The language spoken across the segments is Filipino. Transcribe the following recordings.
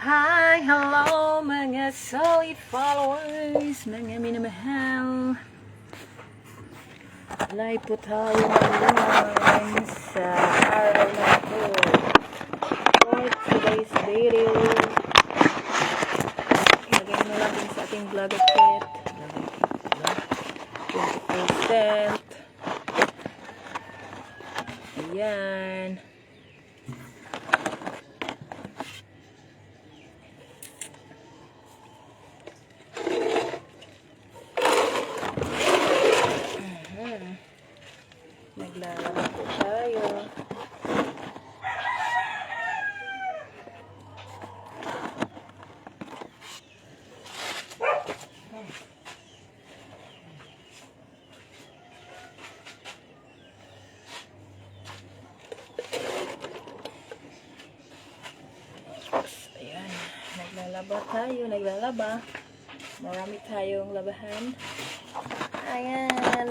Hi, hello mga solid followers, mga minamahal. Live po tayo ngayon sa araw na ito. For today's video, ilagay na natin sa ating vlog kit. 20%. Ayan. Naglalaba po tayo. Ayan, naglalaba. Marami tayong labahan. Ayan,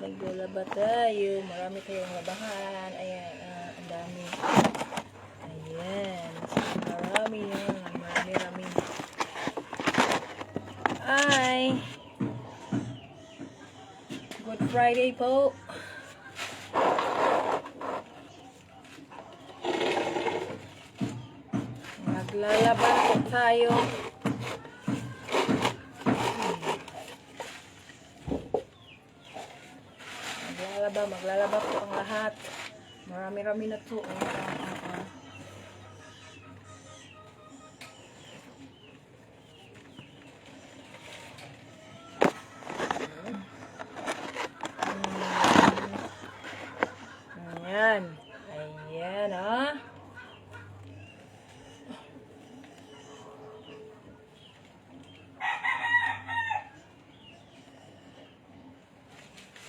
naglalaba tayo. Marami tayong labahan. Ayan, ang dami. Ayan, marami yan. Marami. Ay, Good Friday po. Naglalaba po tayo. Maglalaba po ang lahat. Marami-rami na to. Ayan. Ayan, ah.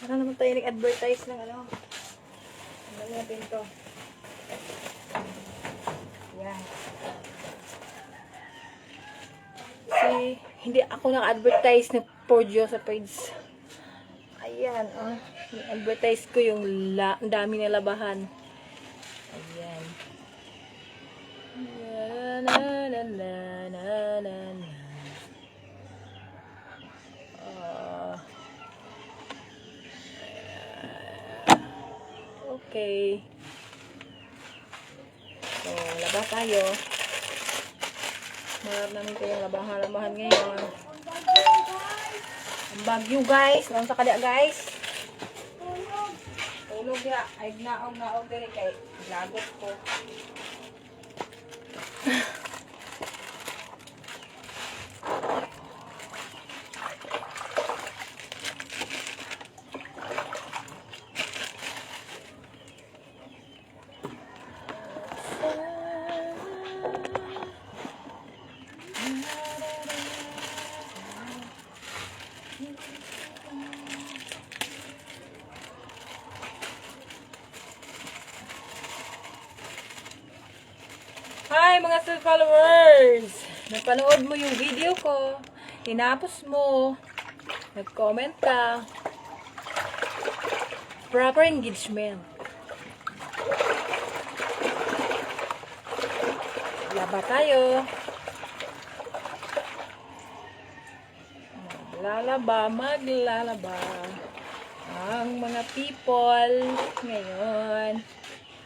Para naman tayo nag-advertise ng ano. Ano natin to? Yan. Kasi hindi ako nag-advertise ng Pordio sa page. Ayan, oh. Advertise ko yung ang dami na labahan. Ayan. Okay. So, laba tayo. Marami namin kayong labahan ngayon. Ang bagyo, guys. Nang sa kada, guys. Tulog ya. Ay, naog din kay lagot ko. Hi mga followers! Napanood mo yung video ko, tinapos mo, nag-comment ka, proper engagement. Laba tayo. Maglalaba. Ang mga people ngayon,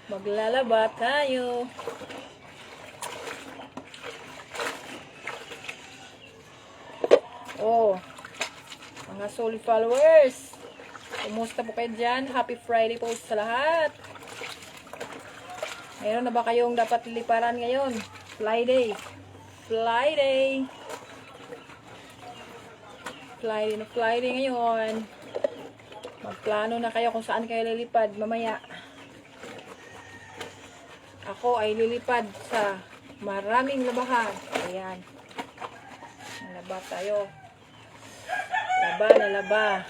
maglalaba tayo. Oh, mga solid followers, kumusta po kayo dyan? Happy Friday po sa lahat. Mayroon na ba kayong dapat liparan ngayon? Friday ngayon. Magplano na kayo kung saan kayo lilipad mamaya. Ako ay lilipad sa maraming labahan. Ayan. Nalaba tayo. Nalaba.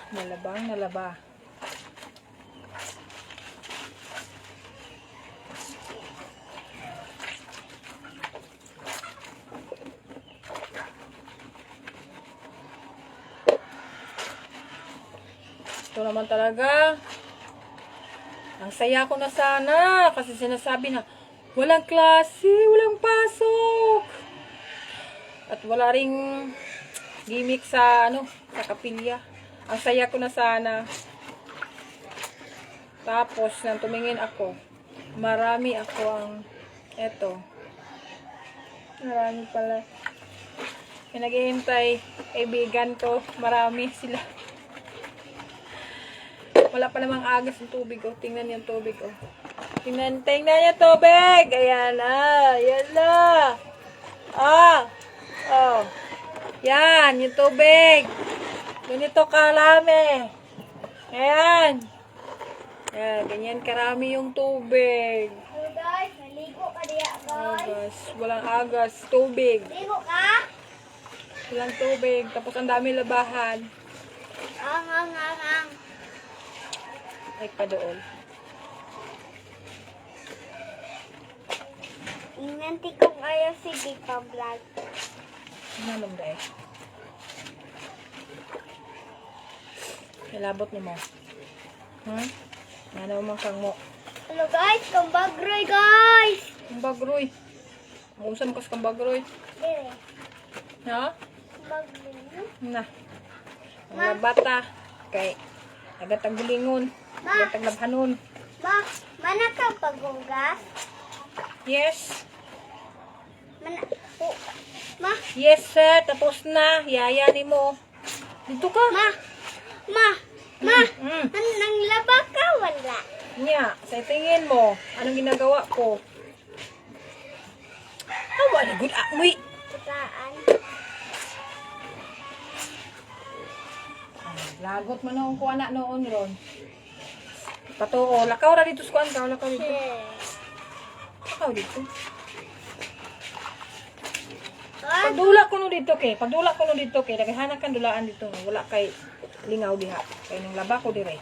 Ito naman talaga. Ang saya ko na sana kasi sinasabi na Walang klase, walang pasok. At wala ring gimmick sa sa kapilya. Ang saya ko na sana. Tapos nang tumingin ako, marami ako ang eto. Marami pala. May naghihintay, kaibigan ko, marami sila. Wala pa namang agas ng tubig, oh. Tingnan yung tubig, oh. Tingnan yung tubig. Ayan, yan na. Oh. Yan, yung tubig. Ganito karami. Ayan. Ayan, ganyan karami yung tubig. Hello guys, naligo ka diya guys. Agas, walang agas, tubig. Ligo ka? Walang tubig, tapos ang dami labahan. Ang. Ay, padool. Inanti kong ayaw sige pa vlog. Naman dahil. Ilabot ni mo. Nanaw mo kang mo. Hello guys, kambagroy guys. Kambagroy. Mausan kas kambagroy. Dire, Ha? kambagroy. Na. Mga bata. Kay nagatagbulingon. Nagataglabanon. Mana ka paghugas? Yes. Oh, ma, Yes, sir. Tapos na. Yaya ni mo. Dito ka. ma, Mm. nang laba ka wala. Nya, sa tingin mo, anong ginagawa ko? Wala good amoy. Saan? Lagot man noon ko anak noon ron. Patuo, lakaw ra dito sa kuan ka, lakaw dito. Lakaw dito. Pagdula ko no dito kay naghahanap kan dulaan dito. Wala kay lingaw diha. Kay nang laba ko dire.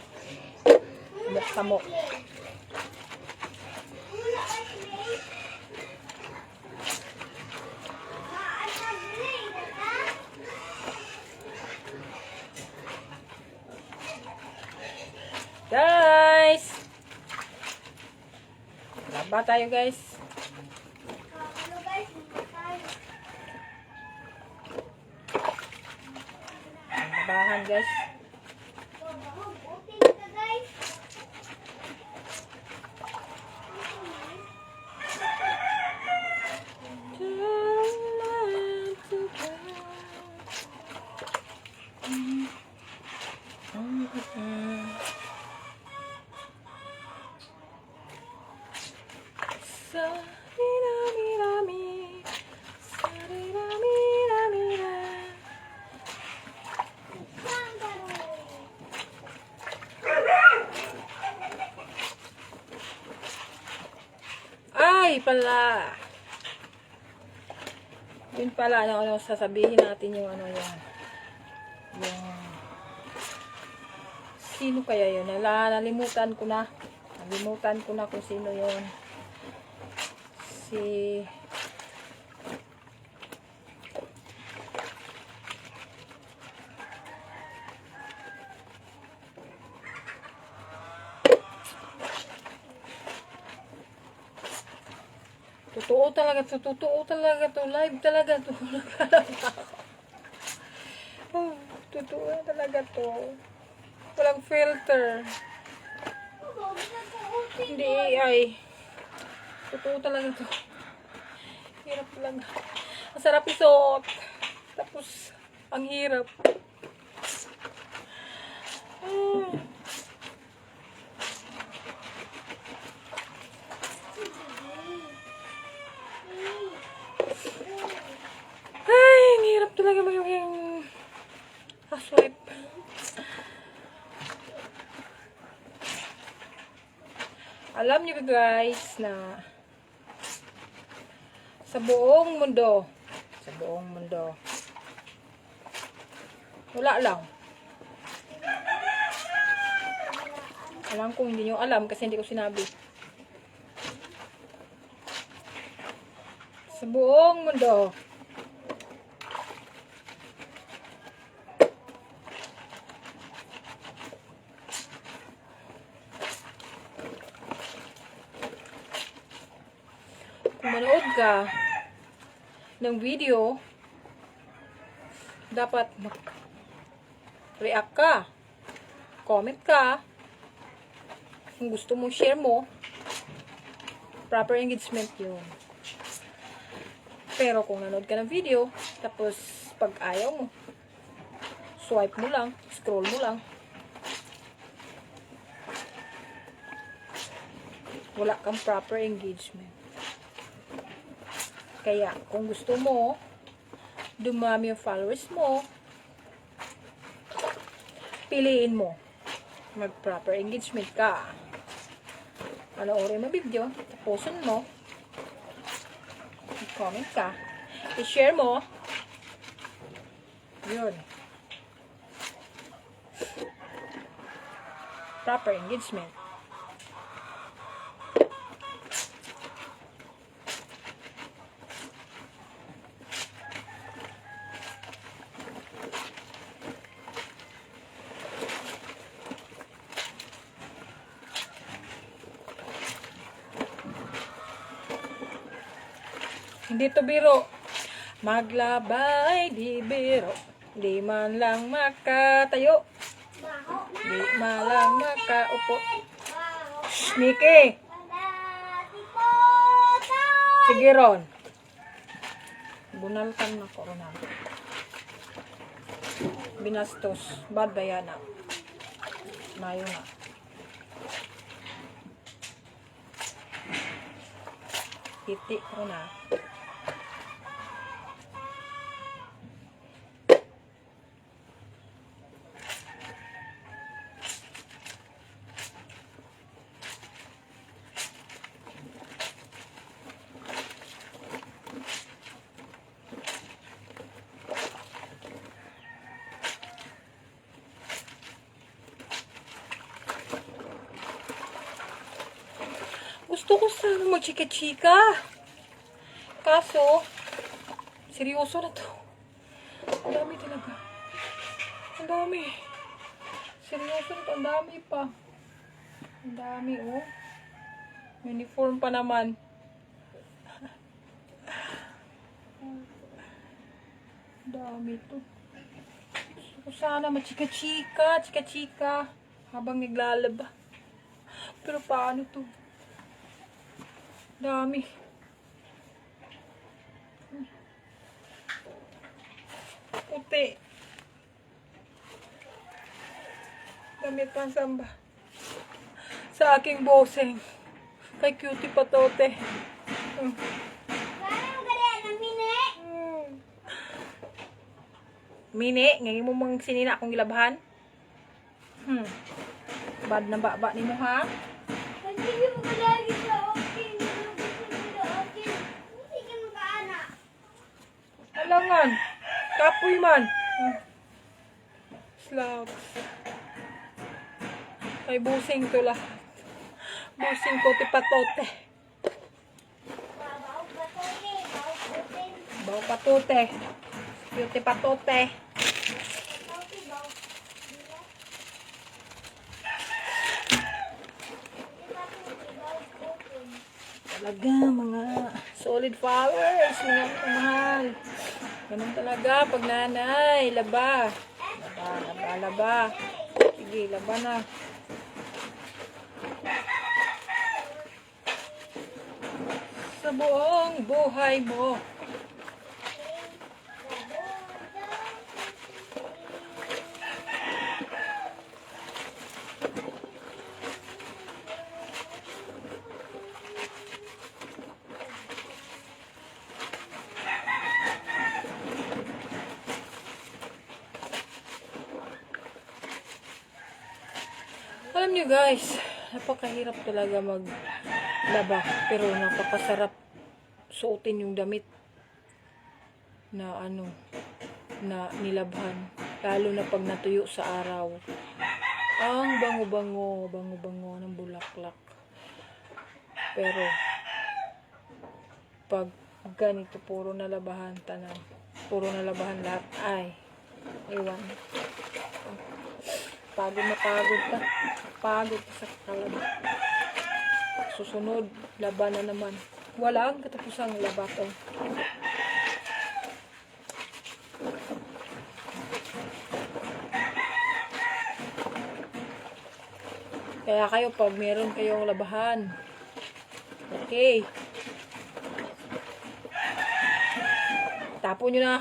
Mok sa mok. Guys! Laba tayo guys. Hello guys, Labahan guys. okay ka guys. Ay pala. Yun pala, ano sasabihin natin yung ano yan. Yung sino kaya yun? Nalimutan ko na. Nalimutan ko na kung sino yun. Si totoo talaga to, live talaga to. Oh, totoo talaga to. Walang filter. Hindi AI. Totoo talaga to. Hirap talaga. Ang sarap isuot. Tapos, ang hirap. Ay, ang hirap talaga maging housewife. Alam niyo guys na sa buong mundo, wala lang. Alam ko hindi niyo alam kasi hindi ko sinabi. Sa buong mundo, kung manood ka ng video, dapat react ka, comment ka, kung gusto mo share mo, proper engagement yun. Pero kung nanood ka ng video, tapos pag ayaw mo, swipe mo lang, scroll mo lang, wala kang proper engagement. Kaya, kung gusto mo, dumami yung followers mo, piliin mo. Mag-proper engagement ka. Panoorin mo video, tapusin mo, comment ka, i-share mo, yun. Proper engagement. Hindi to biro. Maglabay di biro. Di man lang makatayo. Baho na. Di man lang makaupo. Baho. Nikki! Sige ron. Bunalkan na ko ron. Binastos. Bad bayana. Mayo na. Titi ko na. Gusto ko sana magchika-chika. Kaso, seryoso na to. Ang dami talaga. Ang dami. Seryoso na to. Ang dami pa. Ang dami, oh. Uniform pa naman. Ang dami to. Gusto ko sana magchika-chika. Chika-chika. Habang naglalaba. Pero paano to? Dami. Puti. Damit pang samba. Sa aking boseng. Kay cutie patote. Parang ganyan ang mini. Mini, ngayon mo mang sinina akong gilabhan. Bad na baba ni mo ha? Hindi mo ka lagi sa akin. Sige mo ka, anak. Alangan. Kapoy man. Slags. Kay busing to lahat. Busing ko ti patote. Babaw ba to eh? Babaw open. Baw patote. Cutie patote. Babaw to, babaw. Talaga, mga solid followers, mga mahal. Ganun talaga, pag nanay, laba. Laba. Sige, laba na. Sa buong buhay mo. Alam nyo guys, napakahirap talaga maglaba. Pero napakasarap suotin yung damit na na nilabhan. Lalo na pag natuyo sa araw. Ang bango-bango ng bulaklak. Pero pag ganito, puro nalabahan tanan. Puro nalabahan lahat. Ay, ewan. Pagod na pagod ka. Pagod ka sa kalaba. Susunod, laban na naman. Walang katapusang laba to. Kaya kayo, pag meron kayong labahan, okay, tapon nyo na.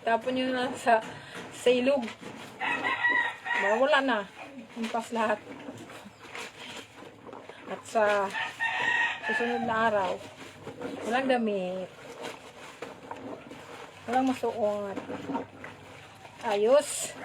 Tapon nyo na sa ilog. Mawala na. Impas lahat. At sa susunod na araw, walang damit. Walang masuot. Ayos.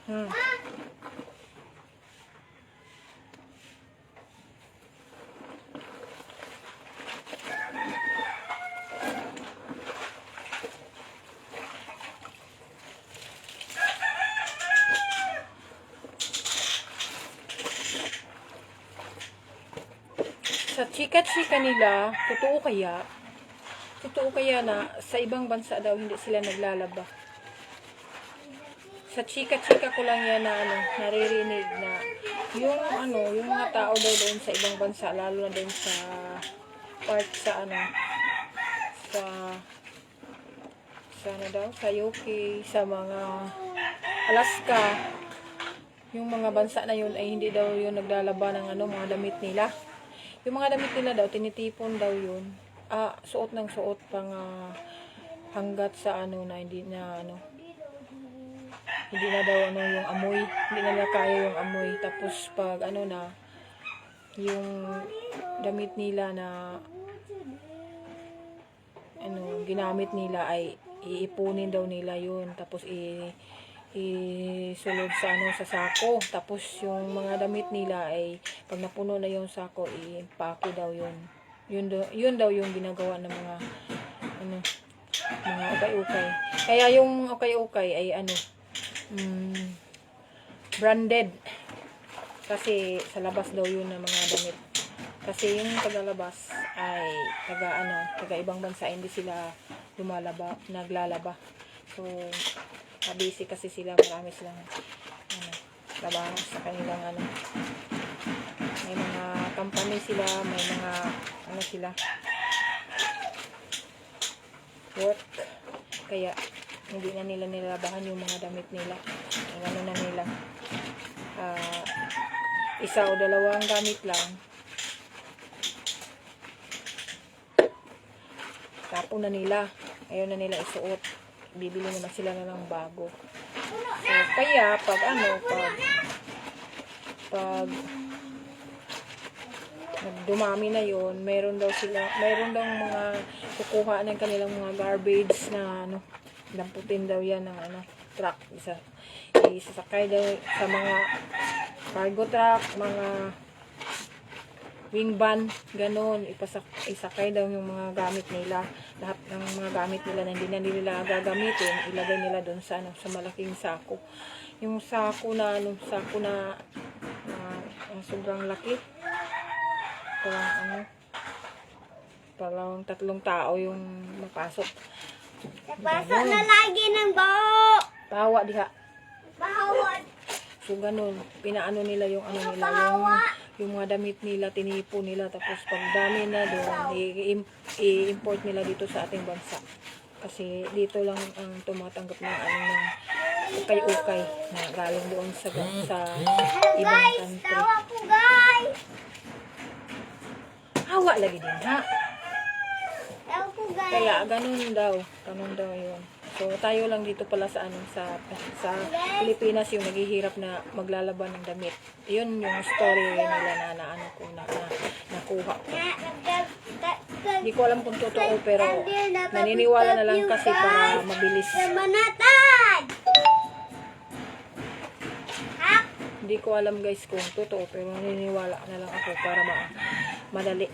Hmm. Sa chika-chika nila, totoo kaya na sa ibang bansa daw hindi sila naglalaba. Sa chika-chika ko lang yan na naririnig na yung mga tao daw doon sa ibang bansa, lalo na doon sa part sa sa UK, sa mga Alaska, yung mga bansa na yun ay hindi daw yun naglalaba ng mga damit nila. Yung mga damit nila daw, tinitipon daw yun. Suot ng suot pang hanggat sa na hindi na daw yung amoy. Hindi na kaya yung amoy. Tapos pag yung damit nila na ginamit nila ay iipunin daw nila yun. Tapos isulod sa sako. Tapos yung mga damit nila ay pag napuno na yung sako, ipake daw yun. Yun daw yung ginagawa ng mga mga ukay-ukay. Kaya yung ukay-ukay ay branded. Kasi sa labas daw yun ng mga damit. Kasi yung tagalabas ay taga ibang bansa, hindi sila naglalaba. So busy kasi sila, marami silang labahan sa kanilang may mga company sila, may mga sila work, kaya hindi na nila nilabahan yung mga damit nila. Na nila isa o dalawang gamit lang, tapon na nila, ayaw na nila isuot, bibili naman sila na ng bago. So kaya pag dumami na yon, mayroon daw mga kukuha ng kanilang mga garbage na lamputin daw yan ng truck, isasakay daw sa mga cargo truck, mga wing van, ganun, isakay daw yung mga gamit nila. Lahat ng mga gamit nila na hindi na nila gagamitin, ilagay nila doon sa malaking sako. Yung sako na sobrang laki. Parang 3 tao yung mapasok. Napasok na lagi ng baho. Tawa diha. Bahawat. So ganun, pinaano nila yung yung mga damit nila, tinipo nila, tapos pag dami na doon, i-import nila dito sa ating bansa. Kasi dito lang ang tumatanggap ng ukay-ukay na galing doon sa ibang country. Tawa po guys. Hawa lagi din ha. Tawa po guys. Kaya ganun daw yun. So tayo lang dito pala sa Pilipinas yung naghihirap na maglalaban ng damit. Yun yung story nila na nakuha ko. Hindi ko alam kung totoo, pero naniniwala na lang kasi para mabilis. Manatad. Hindi ko alam guys kung totoo, pero naniniwala na lang ako para madali.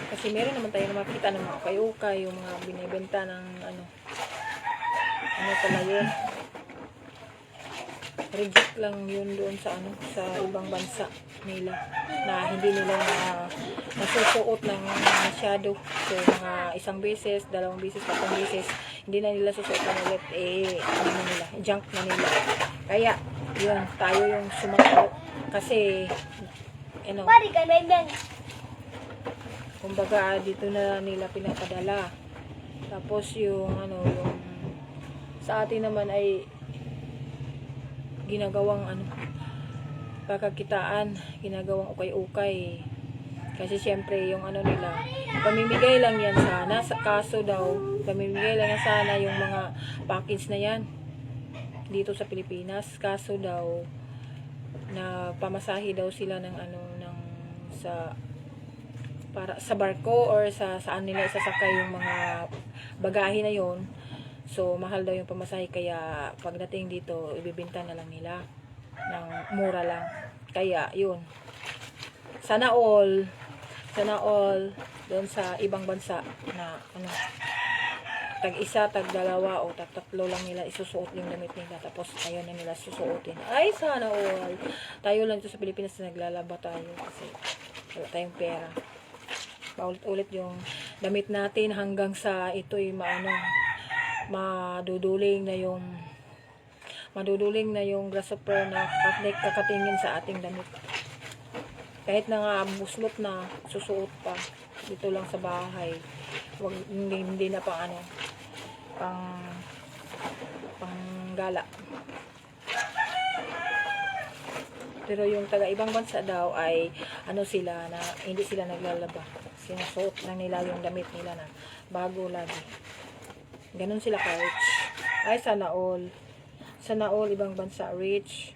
Kasi meron naman tayo na makita ng mga ukay-ukay, yung mga binibenta ng pala yun. reject lang yun doon sa ano, sa ibang bansa nila na hindi nila nasusuot ng masyado. So mga isang beses, dalawang beses, tatlong beses, hindi na nila susuot ng ulit, ano na nila, junk na nila. Kaya yun, tayo yung sumagot kasi Pari ka, baby. kumbaga dito na nila pinapadala. Tapos yung yung sa atin naman ay ginagawang pagkakitaan, ginagawang ukay-ukay. Kasi syempre yung nila, pamimigay lang yan sana, sa kaso daw, pamimigay lang yan sana yung mga package na yan dito sa Pilipinas. Kaso daw, na pamasahe daw sila ng para sa barko or saan nila isasakay yung mga bagahe na yon. So mahal daw yung pamasahe, kaya pagdating dito ibibenta na lang nila ng mura lang. Kaya yun, sana all doon sa ibang bansa na tag-isa, tag-dalawa o tag-tatlo lang nila isusuot yung damit nila, tapos ayun na nila susuotin. Ay, sana all. Tayo lang dito sa Pilipinas na naglalaba tayo kasi wala tayong pera. Paulit-ulit yung damit natin hanggang sa ito'y maduduling na yung grasshopper na kakatingin sa ating damit. Kahit na nga buslot na, susuot pa dito lang sa bahay. Hindi na pang gala. Pero yung taga ibang bansa daw ay sila na hindi sila naglalaba. Sinusuot lang nila yung damit nila na bago lagi. Ganun sila ka-rich. Ay, sana all ibang bansa rich.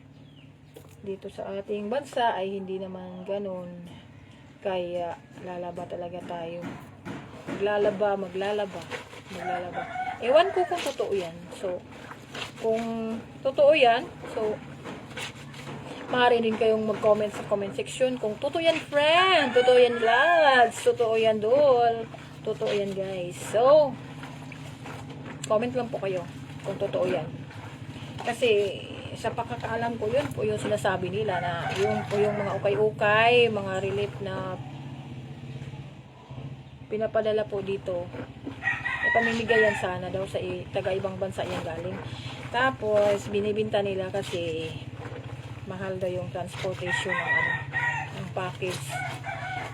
Dito sa ating bansa ay hindi naman ganun. Kaya lalaba talaga tayo. Maglalaba. Ewan ko kung totoo yan. So, kung totoo yan, so maaari din kayong mag-comment sa comment section kung totoo yan, friend, totoo yan, lads, totoo yan, dol, totoo yan, guys. So, comment lang po kayo kung totoo yan. Kasi sa pagkakaalam ko, yun po yung sinasabi nila na yung mga ukay-ukay, mga relief na pinapadala po dito, pamimigay yan sana daw sa taga ibang bansa yan galing. Tapos binibinta nila kasi mahal daw yung transportation ng package.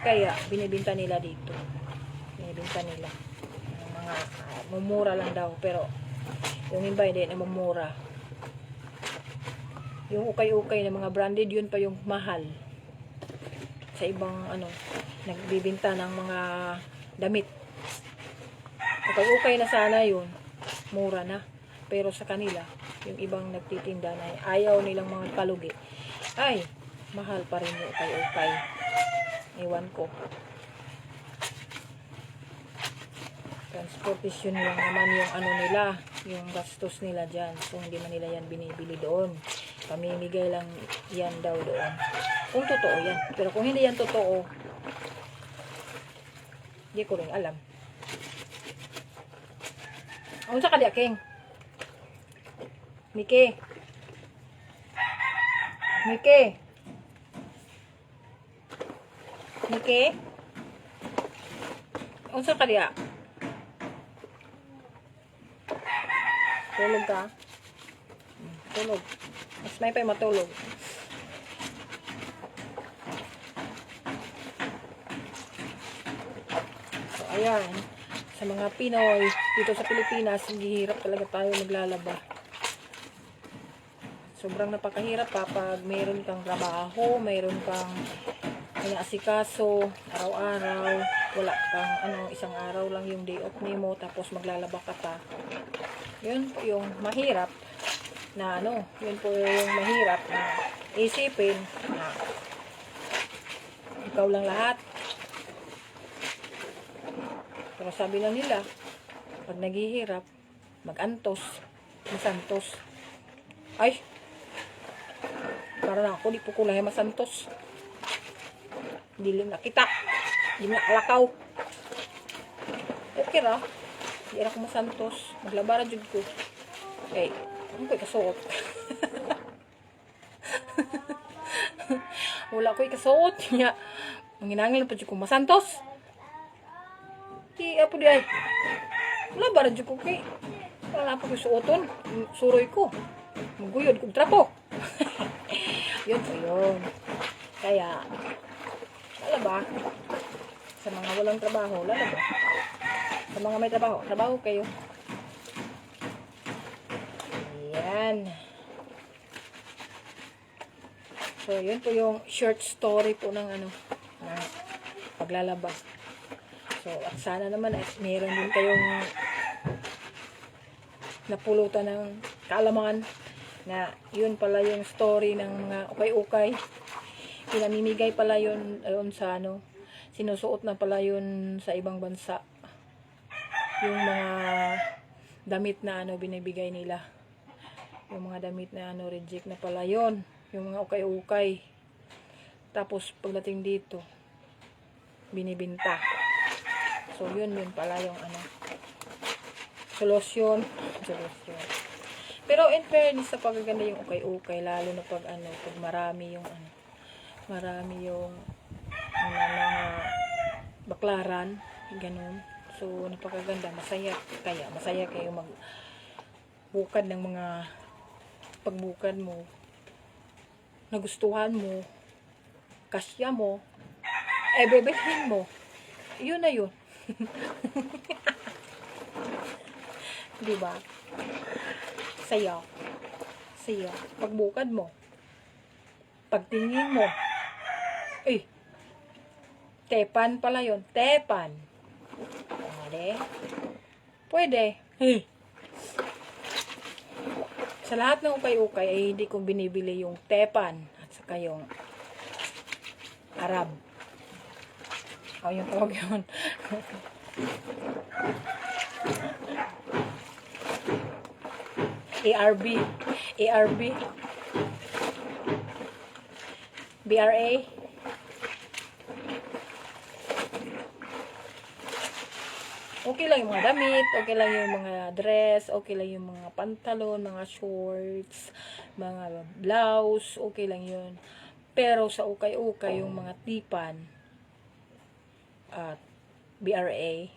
Kaya binibinta nila dito. Binibinta nila ng mga mumura lang daw, pero yung iba hindi na mumura. Yung ukay-ukay na mga branded, yun pa yung mahal. Sa ibang nagbibinta ng mga damit. Ukay-ukay na sana yun, mura na. Pero sa kanila, yung ibang nagtitinda na ayaw nilang mga palugi, ay mahal pa rin yung ukay-ukay. Ewan ko. Transportation lang naman yung nila, yung gastos nila dyan. So hindi man nila yan binibili doon. Pamimigay lang yan daw doon. Kung totoo yan. Pero kung hindi yan totoo, hindi ko rin alam. Ang sa kadya, King? Miki? Ang sa kadya? Tulog ka? Tulog. Mas may pa'y matulog. So, ayan. Sa mga Pinoy, dito sa Pilipinas, hirap talaga tayo maglalaba. Sobrang napakahirap kapag mayroon kang trabaho, mayroon kang inaasikaso, araw-araw, wala kang isang araw lang yung day off mo, tapos maglalaba ka pa. Yun po yung mahirap na yun po yung mahirap na isipin na ikaw lang lahat. Pero sabi lang nila, pag naghihirap, mag-antos, masantos. Ay, para na ako, di po kulay masantos. Hindi lang nakita. Hindi nakalakaw. Okay ra. Hindi ako masantos. Maglabara jud ko. Okay. Ano ko'y kasuot? Wala ko ikasuot niya. Manginangil pa dyan ko masantos. Apo di ay. Wala ba radyo ko kay. Wala pa ko suoton. Suroy ko. Maguyod kong trapo. Yun po yun. Kaya, wala ba? Sa mga walang trabaho, wala ba? Sa mga may trabaho, trabaho kayo. Ayan. So, yun po yung short story po ng ano, na paglalaba. So, at sana naman meron din kayong napulutan ng kaalaman na yun pala yung story ng mga ukay-ukay. Pinamimigay pala yun sa ano, sinusuot na pala yun sa ibang bansa. Yung mga damit na ano binibigay nila. Yung mga damit na ano reject na pala yun. Yung mga ukay-ukay. Tapos pagdating dito, binibinta. So yun pala yung ano, solusyon. Pero in fairness sa pagaganda yung ukay-ukay, lalo na pag ano, pag marami yung ano, marami yung mga baklaran, ganun. So napakaganda, masaya kayo magbukad ng mga pagbukad mo, nagustuhan mo, kasya mo, bebehin mo. Yun na yun. Diba? Saya. Pagbukad mo. Pagtingin mo. Tepan pala yun. Tepan. Pwede. Sa lahat ng ukay-ukay ay hindi ko binibili yung tepan at saka yung Arab. Yung tawag yun. ARB, BRA. Okay lang yung mga damit, okay lang yung mga dress, okay lang yung mga pantalon, mga shorts, mga blouse, okay lang yun. Pero sa ukay-ukay, yung mga tipan at BRA,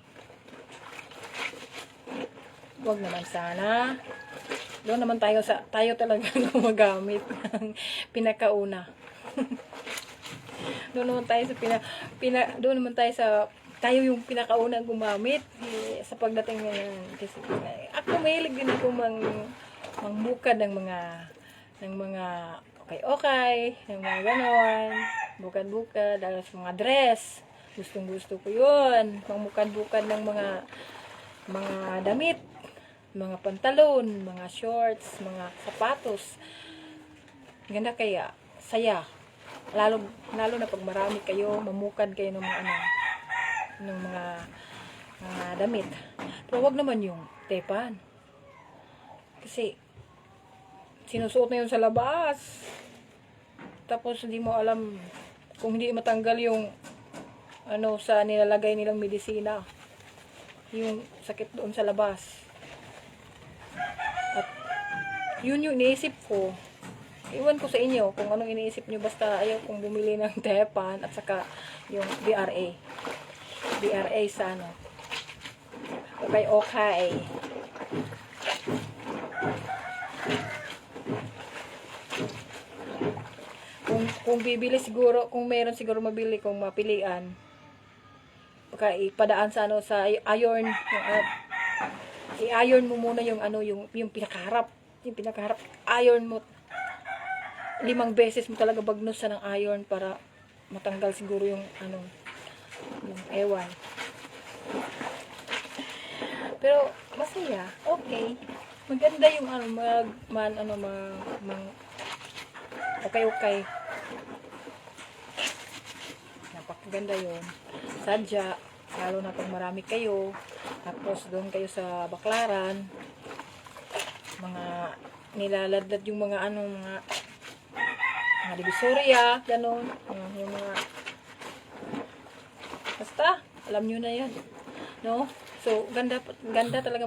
wag naman sana. Doon naman tayo talaga gumagamit ng pinakauna. Doon naman tayo sa tayo yung pinakauna gumamit sa pagdating ng kasi ako mahilig din ako mangbukad ng mga okay, ng mga ganon, bukad-bukad, sa mga dress. Gustong-gusto ko yun. Mangbukad-bukad ng mga damit, mga pantalon, mga shorts, mga sapatos. Ganda kaya, saya. Lalo na pag marami kayo, mamukad kayo ng mga damit. Pero wag naman yung tepan. Kasi sinusuot na yun sa labas. Tapos hindi mo alam kung hindi matanggal yung sa nilalagay nilang medisina. Yung sakit doon sa labas. At yun yung iniisip ko. Iwan ko sa inyo kung anong iniisip nyo. Basta ayaw kong bumili ng tepan at saka yung BRA. BRA sa Okay. Kung bibili siguro, kung meron siguro mabili, kung mapilian, baka ipadaan sa sa iron, i-iron mo muna yung yung pinakaharap, iron mo 5 beses mo talaga bagnusan ng iron para matanggal siguro yung yung ewan. Pero masaya, okay. Maganda yung okay. Napakaganda yun. Sadya, lalo na pag marami kayo, tapos doon kayo sa baklaran, mga nilaladlad yung mga divisoria, ganon, yung mga basta, alam nyo na yan, no? So, ganda talaga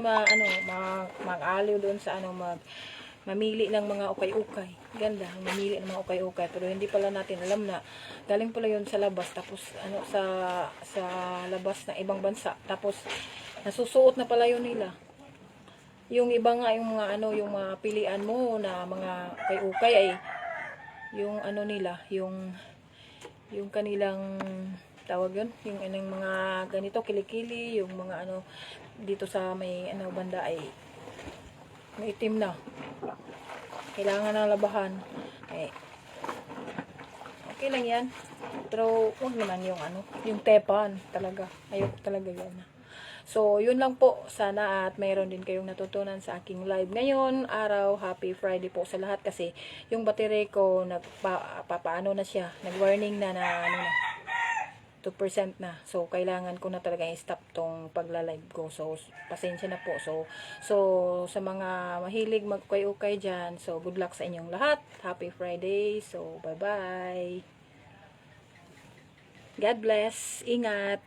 mag-aliw doon sa mamili ng mga ukay-ukay. Ganda, mamili ng mga ukay-ukay. Pero hindi pala natin alam na galing pala yun sa labas. Tapos, sa labas ng ibang bansa. Tapos, nasusuot na pala yun nila. Yung iba nga, yung mga yung mga pilian mo na mga ukay-ukay ay, yung nila, yung kanilang, tawag yun, yung mga ganito, kilikili, yung mga dito sa may banda ay, may itim na. Kailangan na labahan. Okay lang yan. Pero, huwag naman yung tepan talaga. Ayoko talaga yan. So, yun lang po. Sana at mayroon din kayong natutunan sa aking live ngayon. Araw, happy Friday po sa lahat. Kasi, yung battery ko, papaano na siya. Nag-warning na 2% na. So, kailangan ko na talaga i-stop tong pagla-live ko. So, pasensya na po. So sa mga mahilig mag-ukay-ukay dyan, so, good luck sa inyong lahat. Happy Friday. So, bye-bye. God bless. Ingat.